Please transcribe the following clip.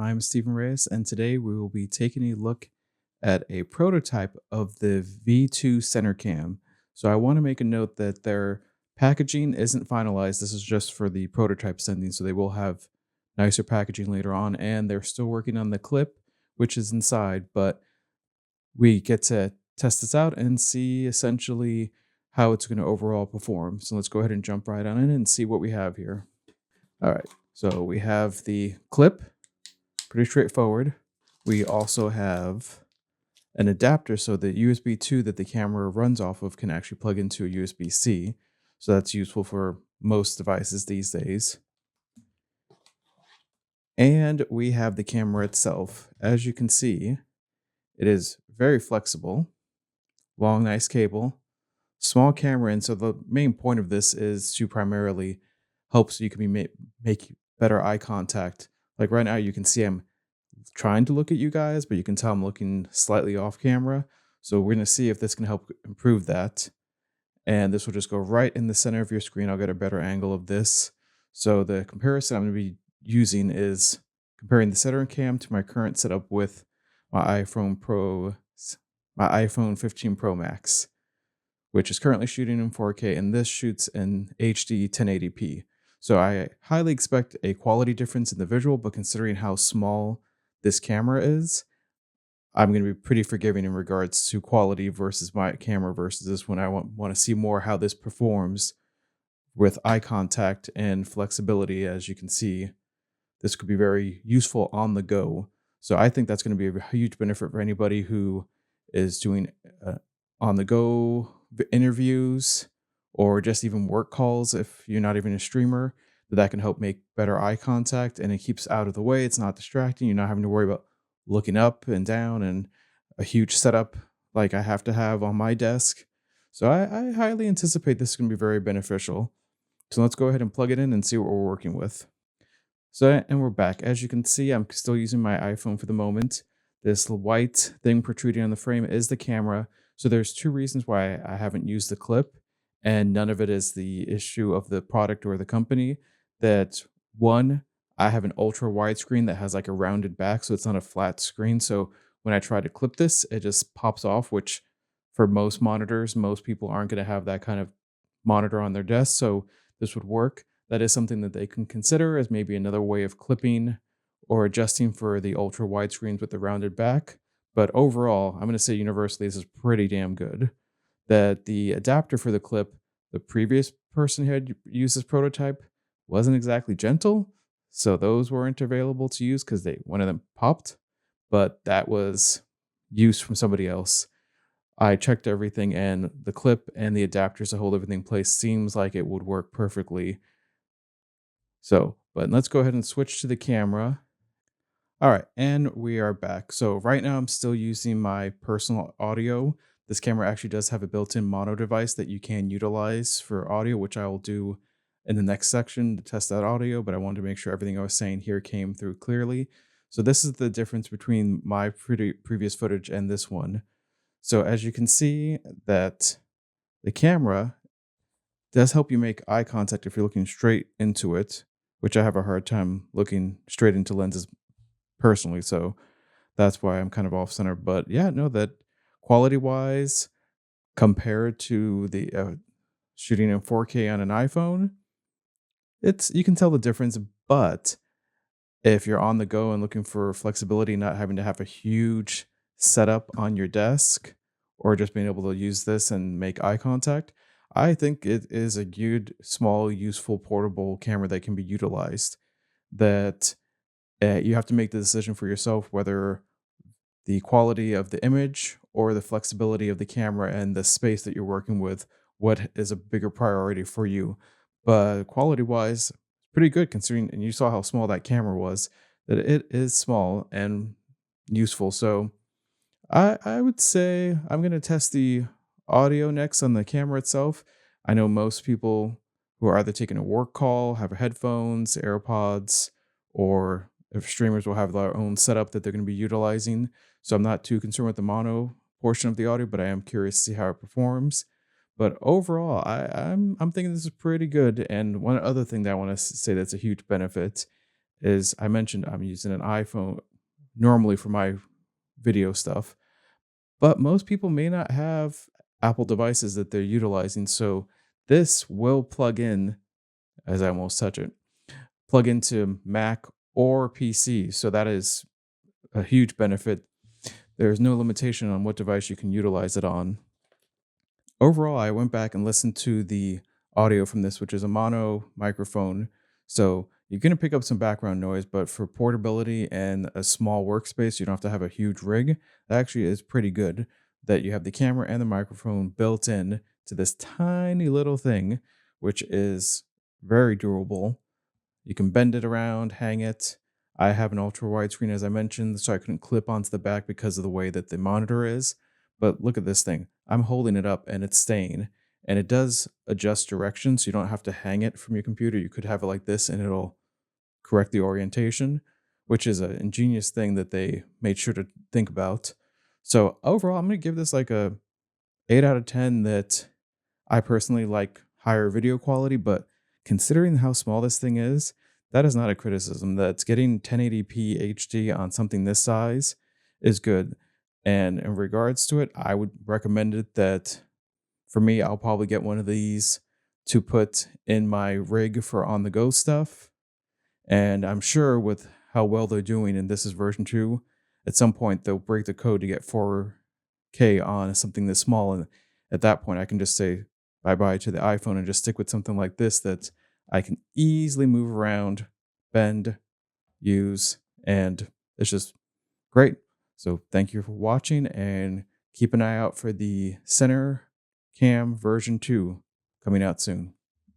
I'm Stephen Reyes, and today we will be taking a look at a prototype of the V2 Center Cam. So I want to make a note that their packaging isn't finalized. This is just for the prototype sending, so they will have nicer packaging later on, and they're still working on the clip, which is inside, but we get to test this out and see essentially how it's going to overall perform. So let's go ahead and jump right on in and see what we have here. All right, so we have the clip, pretty straightforward. We also have an adapter, so the USB 2 that the camera runs off of can actually plug into a USB-C. So that's useful for most devices these days. And we have the camera itself. As you can see, it is very flexible, long, nice cable, small camera. And so the main point of this is to primarily help so you can make better eye contact. Like right now, you can see I'm trying to look at you guys, but you can tell I'm looking slightly off camera. So we're going to see if this can help improve that. And this will just go right in the center of your screen. I'll get a better angle of this. So the comparison I'm going to be using is comparing the center cam to my current setup with my iPhone Pro, my iPhone 15 Pro Max, which is currently shooting in 4K, and this shoots in HD 1080p. So I highly expect a quality difference in the visual, but considering how small this camera is, I'm going to be pretty forgiving in regards to quality versus my camera versus this one. I want to see more how this performs with eye contact and flexibility. As you can see, this could be very useful on the go. So I think that's going to be a huge benefit for anybody who is doing on the go interviews or just even work calls. If you're not even a streamer, that can help make better eye contact, and it keeps out of the way. It's not distracting. You're not having to worry about looking up and down and a huge setup like I have to have on my desk. So I highly anticipate this is going to be very beneficial. So let's go ahead and plug it in and see what we're working with. So, and we're back. As you can see, I'm still using my iPhone for the moment. This white thing protruding on the frame is the camera. So there's two reasons why I haven't used the clip, and none of it is the issue of the product or the company. That one, I have an ultra wide screen that has like a rounded back, so it's not a flat screen. So when I try to clip this, it just pops off, which for most monitors, most people aren't going to have that kind of monitor on their desk. So this would work. That is something that they can consider as maybe another way of clipping or adjusting for the ultra wide screens with the rounded back. But overall, I'm going to say universally, this is pretty damn good. That the adapter for the clip, the previous person who had used this prototype wasn't exactly gentle. So those weren't available to use because one of them popped, but that was used from somebody else. I checked everything, and the clip and the adapters to hold everything in place seems like it would work perfectly. So, but let's go ahead and switch to the camera. All right, and we are back. So right now I'm still using my personal audio. This camera actually does have a built-in mono device that you can utilize for audio, which I will do in the next section to test that audio, but I wanted to make sure everything I was saying here came through clearly. So this is the difference between my previous footage and this one. So as you can see that the camera does help you make eye contact if you're looking straight into it, which I have a hard time looking straight into lenses personally. So that's why I'm kind of off center. But yeah, no, that quality wise, compared to the shooting in 4K on an iPhone, it's you can tell the difference. But if you're on the go and looking for flexibility, not having to have a huge setup on your desk or just being able to use this and make eye contact, I think it is a good, small, useful, portable camera that can be utilized. That you have to make the decision for yourself whether the quality of the image or the flexibility of the camera and the space that you're working with, what is a bigger priority for you. But quality wise, pretty good considering, and you saw how small that camera was, that it is small and useful. So I would say I'm going to test the audio next on the camera itself. I know most people who are either taking a work call have headphones, AirPods, or if streamers will have their own setup that they're going to be utilizing. So I'm not too concerned with the mono portion of the audio, but I am curious to see how it performs. But overall, I'm thinking this is pretty good. And one other thing that I want to say that's a huge benefit is I mentioned I'm using an iPhone normally for my video stuff, but most people may not have Apple devices that they're utilizing. So this will plug in, as I almost touch it, plug into Mac or PC. So that is a huge benefit. There's no limitation on what device you can utilize it on. Overall, I went back and listened to the audio from this, which is a mono microphone. So you're going to pick up some background noise, but for portability and a small workspace, you don't have to have a huge rig. That actually is pretty good that you have the camera and the microphone built in to this tiny little thing, which is very durable. You can bend it around, hang it. I have an ultra wide screen, as I mentioned, so I couldn't clip onto the back because of the way that the monitor is. But look at this thing. I'm holding it up and it's staying. And it does adjust direction, so you don't have to hang it from your computer. You could have it like this and it'll correct the orientation, which is an ingenious thing that they made sure to think about. So overall, I'm going to give this like a 8 out of 10 that I personally like higher video quality, but considering how small this thing is, that is not a criticism. That's getting 1080p HD on something this size is good. And in regards to it, I would recommend it that for me, I'll probably get one of these to put in my rig for on the go stuff. And I'm sure with how well they're doing, and this is version 2, at some point they'll break the code to get 4K on something this small. And at that point, I can just say bye bye to the iPhone and just stick with something like this that I can easily move around, bend, use, and it's just great. So thank you for watching and keep an eye out for the Center Cam version 2 coming out soon.